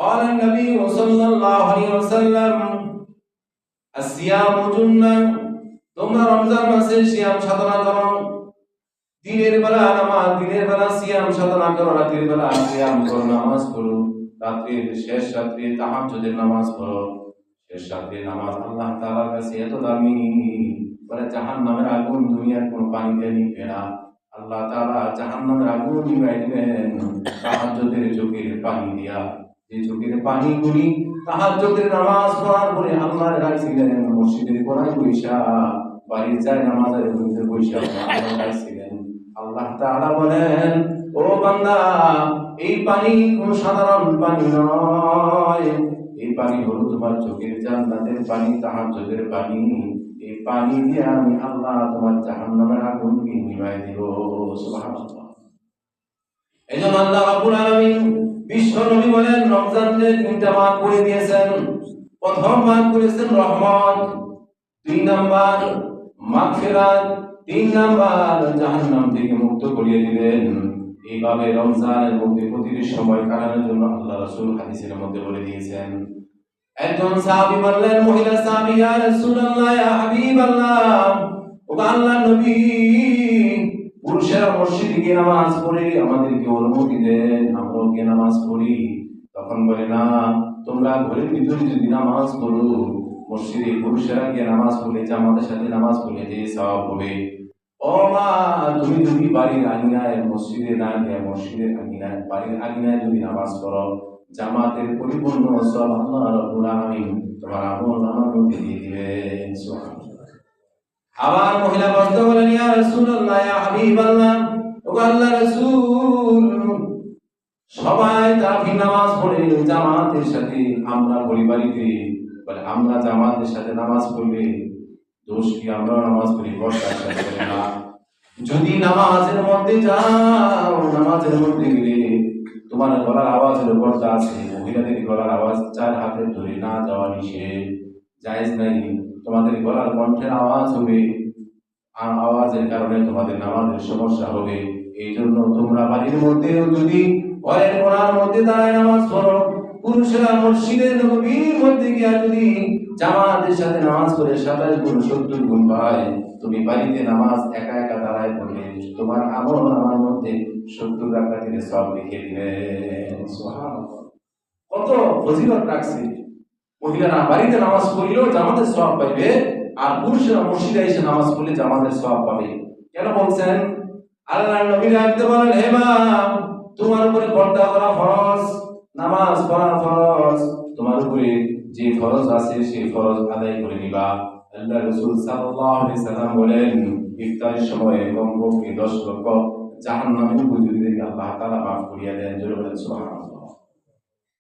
قال النبي صلى الله عليه وسلم الصيام جنة তোমরা রমজান মাসে সিয়াম সাধনা করো দিনের বেলা নামাজ দিনের বেলা সিয়াম সাধনা করো রাতের বেলা সিয়াম করো নামাজ পড়ো রাতের শেষ রাতে তাহাজ্জুদের নামাজ পড়ো শেষ রাতে নামাজ আল্লাহ তাআলার কাছে এত দামি বলে জাহান্নামের আগুন দুনিয়ার কোন পানি দিয়ে নিবে না আল্লাহ তাআলা জাহান্নামের আগুন নিভাই দিবেন তাহাজ্জুদের চোখের পানি দিয়া যে চোখের পানিগুলি তাহাজ্জুদের নামাজ পড়ার পরে আল্লাহর রাখছিলেন মসজিদের কোনায় বৈশা বাড়ির যায় নামাজের মধ্যে বৈশা আল্লাহ রাখছিলেন আল্লাহ তাআলা বলেন ও বান্দা এই পানি কোন সাধারণ পানি নয় এই পানি হলো তোমার চোখের জান্নাতের পানি তাহাজ্জুদের পানি এই পানি দিয়ে আমি আল্লাহ তোমার জাহান্নামের আগুনকে নিভাই দেব সুবহানাল্লাহ এজন্য আল্লাহ রাব্বুল আলামিন বিশ্ব নবী বলেন রমজানের তিনটা ভাগ করে দিয়েছেন প্রথম ভাগ করেছেন রহমত দুই নাম্বার মাগফিরাত তিন নাম্বার জাহান্নাম থেকে মুক্ত করিয়ে দিবেন এইভাবে রমজানের মধ্যে প্রতিটি সময় কাটানোর জন্য আল্লাহ রাসূল হাদিসের মধ্যে বলে দিয়েছেন একজন সাহাবী বললেন মহিলা সাহাবী ইয়া রাসূলুল্লাহ ইয়া হাবিবাল্লাহ ও আল্লাহর নবী পুরুষেরা মসজিদে গিয়ে নামাজ পড়ে আমাদেরকে অনুমতি দেন আমরাও গিয়ে নামাজ পড়ি তখন বলে না তোমরা ঘরের ভিতরে যদি নামাজ পড়ো মসজিদে পুরুষেরা গিয়ে নামাজ পড়লে জামাতের সাথে নামাজ পড়লে যে সওয়াব হবে ও মা তুমি যদি বাড়ির আঙিনায় মসজিদে না গিয়ে মসজিদের আঙিনায় বাড়ির আঙিনায় যদি নামাজ পড়ো জামাতের পরিপূর্ণ সওয়াব আল্লাহ রাব্বুল আলামিন তোমার আমলনামার মধ্যে দিয়ে দিবেন সুবহানাল্লাহ আবার মহিলা বলতে বলেন ইয়া রাসূলুল্লাহ ইয়া হাবিবাল্লাহ ও আল্লাহর রাসূল সবাই তারাবি নামাজ পড়ে জামাতের সাথে আমরা পরিবারিতে বলে আমরা জামাতের সাথে নামাজ পড়লে দোষ কি আমরা নামাজ পড়ি বর্ষার সাথে না যদি নামাজের মধ্যে যাও নামাজের মধ্যে গেলে তোমার গলার আওয়াজের পর্দা আছে মহিলাদের গলার আওয়াজ চার হাতে ধরে না যাওয়া নিষেধ জায়েজ নাই তোমাদের গলার কণ্ঠের আওয়াজ হবে আর আওয়াজের কারণে তোমাদের নামাজের সমস্যা হবে এই জন্য তোমরা বাড়ির মধ্যে যদি ঘরের কোণার মধ্যে দাঁড়ায় নামাজ পড়ো পুরুষেরা মসজিদের নববীর মধ্যে গিয়ে যদি জামাতের সাথে নামাজ পড়ে 27 গুণ 70 গুণ পায় তুমি বাড়িতে নামাজ একা একা দাঁড়ায় পড়লে তোমার আমল নামার মধ্যে 70 রাকাতের সওয়াব লিখে দিবেন সুবহানাল্লাহ কত ফজিলত রাখছে মহিলারা বাড়িতে নামাজ পড়লেও জামাতের সওয়াব পাবে আর পুরুষেরা মসজিদে এসে নামাজ পড়লে জামাতের সওয়াব পাবে কেন বলছেন আল্লাহর নবী রাখতে বলেন হে মা তোমার উপরে পর্দা করা ফরজ নামাজ পড়া ফরজ তোমার উপরে যে ফরজ আছে সেই ফরজ আদায় করে নিবা আল্লাহ রাসূল সাল্লাল্লাহু আলাইহি সাল্লাম বলেন ইফতারের সময় কমপক্ষে 10 লক্ষ জাহান্নামের বুঝিয়ে আল্লাহ তাআলা মাফ করিয়া দেন জোরে বলেন সুবহানাল্লাহ